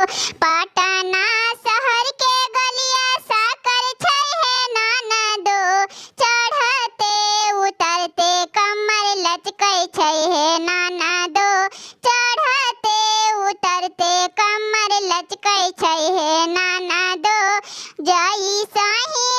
पटना शहर के गलिया साकर छै है नाना दो, चढ़ते उतरते कमर लचकै छै है नाना दो, चढ़ते उतरते कमर लचकै छै है नाना दो, जई सही